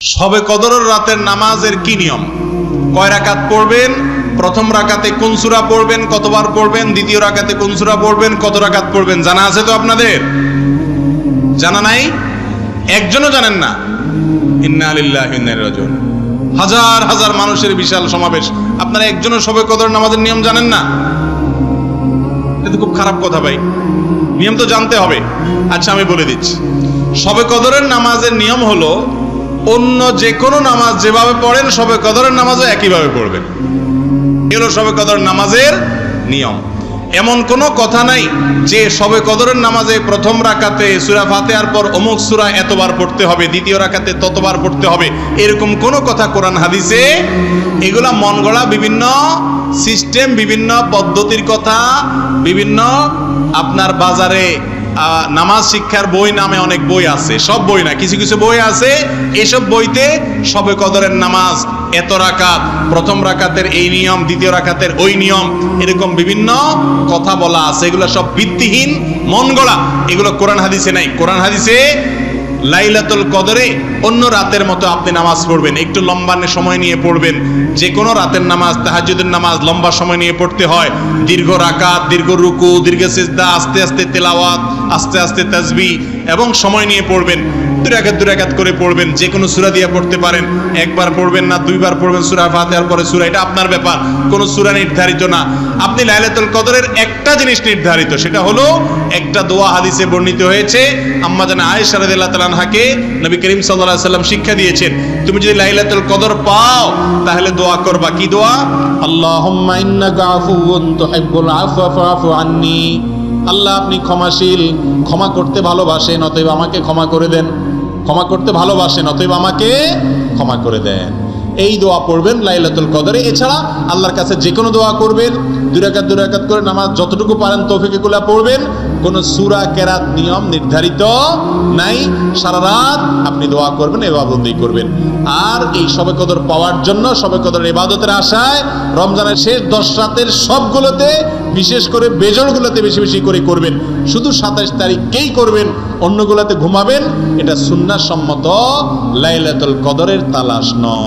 শবে কদরের রাতের নামাজের কি নিয়ম? কয় রাকাত পড়বেন? প্রথম রাকাতে কোন সূরা পড়বেন, কতবার পড়বেন? দ্বিতীয় রাকাতে কোন সূরা পড়বেন, কত রাকাত পড়বেন? জানা আছে তো আপনাদের? জানা নাই? একজনও জানেন না? ইন্না লিল্লাহি ওয়া ইন্না ইলাইহি রাজিউন। হাজার হাজার মানুষের বিশাল সমাবেশ, আপনারা একজনও শবে কদর নামাজের নিয়ম জানেন না? এটা খুব খারাপ কথা ভাই, নিয়ম তো জানতে হবে। আচ্ছা আমি বলে দিচ্ছি, শবে কদরের নামাজের নিয়ম হলো অন্য যে কোনো নামাজ যেভাবে পড়েন শবে কদরের নামাজও একইভাবে পড়বেন। এগুলো শবে কদর নামাজের নিয়ম। এমন কোনো কথা নাই যে শবে কদরের নামাজে প্রথম রাকাতে সূরা ফাতিহার পর অমুক সূরা এতবার পড়তে হবে, দ্বিতীয় রাকাতে ততবার পড়তে হবে, এরকম কোনো কথা কোরআন হাদিসে। এগুলা মন গড়া বিভিন্ন সিস্টেম, বিভিন্ন পদ্ধতির কথা, বিভিন্ন আপনার বাজারে নামাজ শিক্ষার বই নামে অনেক বই আছে, সব বই না, কিছু কিছু বই আছে, এসব বইতে শবে কদরের নামাজ এত রাকাত, প্রথম রাকাতের এই নিয়ম, দ্বিতীয় রাকাতের ওই নিয়ম, এরকম বিভিন্ন কথা বলা আছে। এগুলো সব ভিত্তিহীন, মন গড়া, এগুলো কোরআন হাদিসে নাই। কোরআন হাদিসে লাইলাতুল কদরে অন্য রাতের মতো আপনি নামাজ পড়বেন, একটু লম্বা সময় নিয়ে পড়বেন। যে কোনো রাতের নামাজ, তাহাজ্জুদের নামাজ লম্বা সময় নিয়ে পড়তে হয়, দীর্ঘ রাকাত, দীর্ঘ রুকু, দীর্ঘ সিজদা, আস্তে আস্তে তেলাওয়াত, আস্তে আস্তে তাসবিহ এবং সময় নিয়ে পড়বেন। দুই রাকাত করে পড়বেন, যে কোনো সূরা দিয়ে পড়তে পারেন, একবার পড়বেন না দুইবার পড়বেন সূরা ফাতিহার পরে সূরা, এটা আপনার ব্যাপার, কোনো সূরা নির্ধারিত না। আপনি লাইলাতুল কদরের একটা জিনিস নির্ধারিত, সেটা হলো একটা দোয়া হাদিসে বর্ণিত হয়েছে। আম্মা জানা আয়েশা রাদিয়াল্লাহু তাআলা আনহাকে নবী করিম সাল্লাল্লাহু আলাইহি ওয়াসাল্লাম শিক্ষা দিয়েছেন, তুমি যদি লাইলাতুল কদর পাও তাহলে দোয়া করবা। কি দোয়া? আল্লাহুম্মা ইন্নাকা আফুউন তুহিব্বুল আফওয়া ফাআফু আন্নী। আল্লাহ আপনি ক্ষমাশীল, ক্ষমা করতে ভালোবাসেন, অতএব আমাকে ক্ষমা করে দেন। ক্ষমা করতে ভালোবাসেন, অতএব আমাকে ক্ষমা করে দেন। এই দোয়া পড়বেন লাইলাতুল কদরে। এছাড়া আল্লাহর কাছে যে কোনো দোয়া করবেন, দুই রাকাত করে নামাজ যতটুকু পারেন তৌফিকুল্লাহ পড়বেন। কোনো সূরা কেরাত নিয়ম নির্ধারিত নাই। সারা রাত আপনি দোয়া করবেন, ইবাদতই করবেন। আর এই শবে কদর পাওয়ার জন্য, শবে কদরের ইবাদতের আশায় রমজানের শেষ 10 রাতের সবগুলোতে, বিশেষ করে বেজরগুলোতে বেশি বেশি করে করবেন। শুধু 27 তারিখকেই করবেন, অন্যগুলোতে ঘুমাবেন। এটা সুন্নাহ সম্মত লাইলাতুল কদরের তালাশ নয়।